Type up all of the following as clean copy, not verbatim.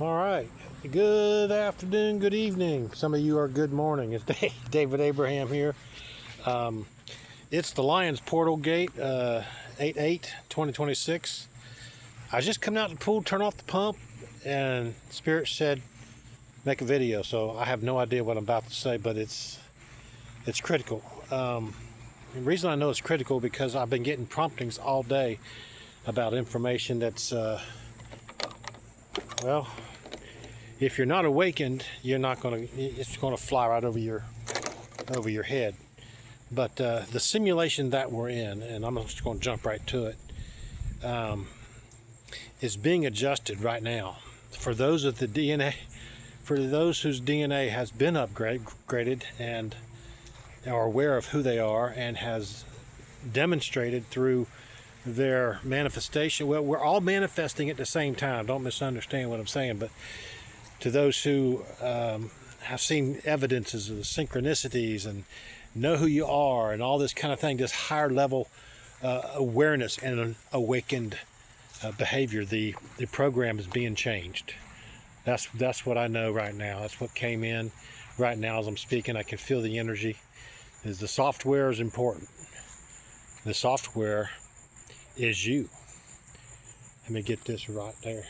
All right. Good afternoon, good evening. Some of you are good morning. It's David Abraham here. It's the Lions Portal Gate, 8/8/2026. I just come out the pool, turn off the pump, and Spirit said, make a video. So I have no idea what I'm about to say, but it's critical. The reason I know it's critical because I've been getting promptings all day about information that's, well, if you're not awakened, you're not going to, it's going to fly right over your head. But the simulation that we're in, and I'm just going to jump right to it, is being adjusted right now. For those of the DNA, for those whose DNA has been upgraded and are aware of who they are and has demonstrated through their manifestation. Well, we're all manifesting at the same time. Don't misunderstand what I'm saying, but to those who have seen evidences of the synchronicities and know who you are and all this kind of thing, this higher level awareness and an awakened behavior, the program is being changed. That's what I know right now. That's what came in right now as I'm speaking. I can feel the energy. Is the software is important. The software is you. Let me get this right there.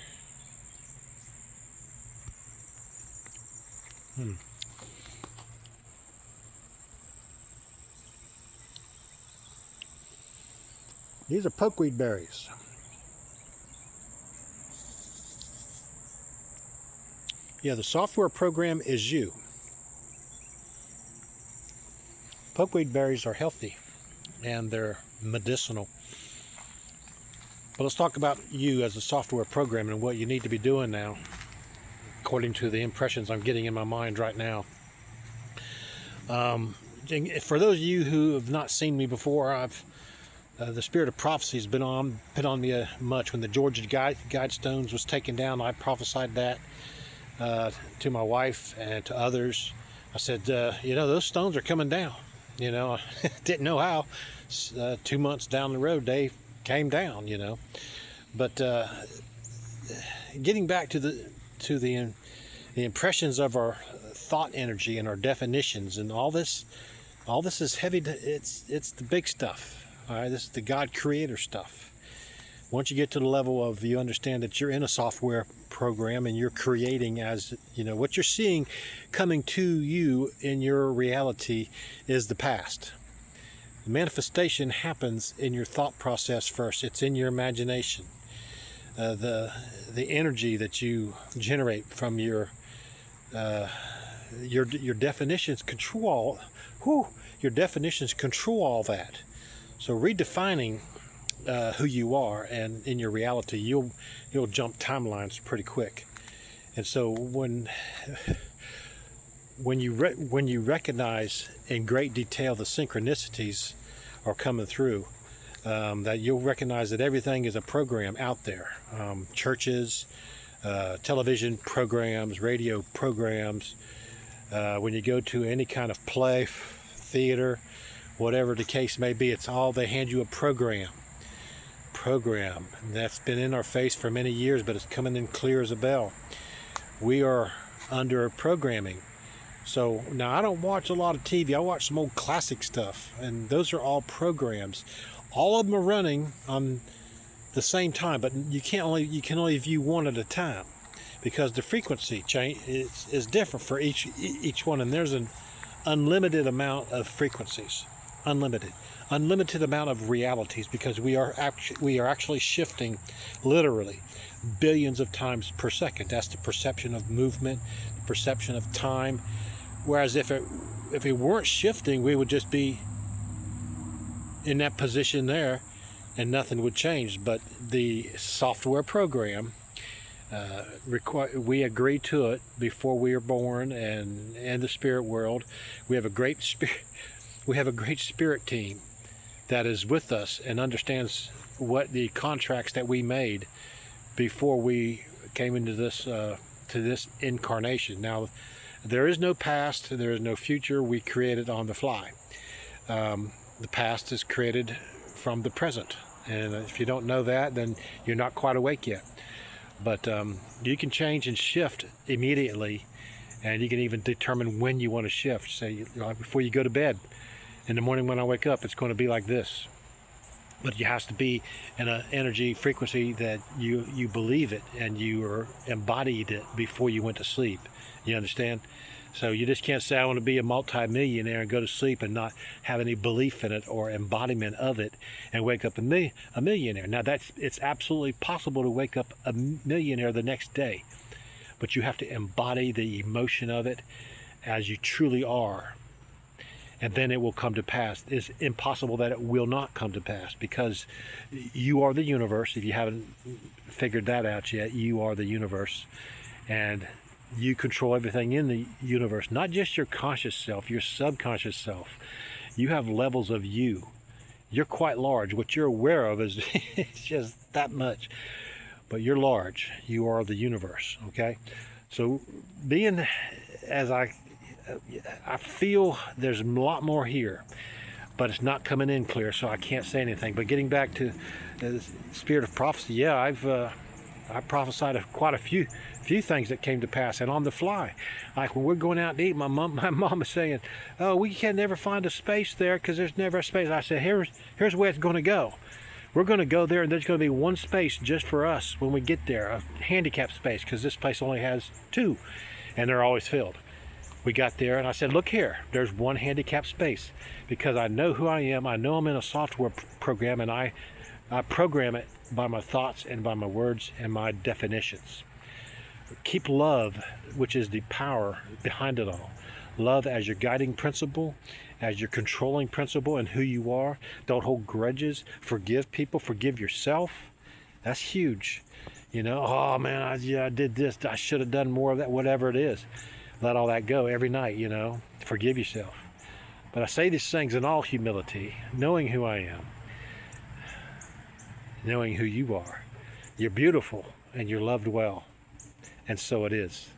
These are pokeweed berries. Yeah, the software program is you. Pokeweed berries are healthy and they're medicinal. But let's talk about you as a software program and what you need to be doing now, according to the impressions I'm getting in my mind right now. For those of you who have not seen me before, the spirit of prophecy has been put on me much. When the Georgia Guidestones was taken down, I prophesied that to my wife and to others. I said, those stones are coming down. I didn't know how. 2 months down the road, they came down. But getting back to the impressions of our thought energy and our definitions and all this is heavy. It's the big stuff. All right, this is the God creator stuff. Once you get to the level of you understand that you're in a software program and you're creating, as what you're seeing coming to you in your reality is the past. The manifestation happens in your thought process first. It's in your imagination. The energy that you generate from your definitions control. Your definitions control all that. So redefining who you are and in your reality, you'll jump timelines pretty quick. And so when you recognize in great detail the synchronicities are coming through, that you'll recognize that everything is a program out there. Churches, television programs, radio programs. When you go to any kind of play, theater, whatever the case may be, it's all, they hand you a program that's been in our face for many years, but it's coming in clear as a bell. We are under programming. So now I don't watch a lot of TV. I watch some old classic stuff, and those are all programs. All of them are running on the same time, but you can only view one at a time because the frequency change is different for each one, and there's an unlimited amount of frequencies. Unlimited amount of realities, because we are actually shifting literally billions of times per second. That's the perception of movement, the perception of time. Whereas if it weren't shifting, we would just be in that position there and nothing would change. But the software program, we agree to it before we are born, and in the spirit world, we have a great spirit team that is with us and understands what the contracts that we made before we came into this to this incarnation. Now, there is no past, there is no future. We create it on the fly. The past is created from the present, and if you don't know that, then you're not quite awake yet. But you can change and shift immediately, and you can even determine when you want to shift. Say, before you go to bed, in the morning when I wake up, it's going to be like this. But you have to be in an energy frequency that you believe it and you are embodied it before you went to sleep. You understand? So you just can't say, I want to be a multi-millionaire and go to sleep and not have any belief in it or embodiment of it and wake up a millionaire. Now it's absolutely possible to wake up a millionaire the next day, but you have to embody the emotion of it as you truly are. And then it will come to pass. It's impossible that it will not come to pass, because you are the universe. If you haven't figured that out yet, you are the universe. And you control everything in the universe, not just your conscious self, your subconscious self. You have levels of you. You're quite large. What you're aware of is it's just that much. But you're large. You are the universe, okay? So being as I feel there's a lot more here, but it's not coming in clear, so I can't say anything. But getting back to the spirit of prophecy, yeah, I prophesied of quite a few things that came to pass, and on the fly. Like when we're going out to eat, my mom is saying, "Oh, we can never find a space there because there's never a space." I said, "Here's where it's going to go. We're going to go there, and there's going to be one space just for us when we get there, a handicap space, because this place only has 2, and they're always filled." We got there, and I said, "Look here, there's one handicap space, because I know who I am. I know I'm in a software program, and I program it by my thoughts and by my words and my definitions." Keep love, which is the power behind it all. Love as your guiding principle, as your controlling principle and who you are. Don't hold grudges. Forgive people. Forgive yourself. That's huge. Oh man, I did this. I should have done more of that, whatever it is. Let all that go every night, Forgive yourself. But I say these things in all humility, knowing who I am, knowing who you are. You're beautiful and you're loved well. And so it is.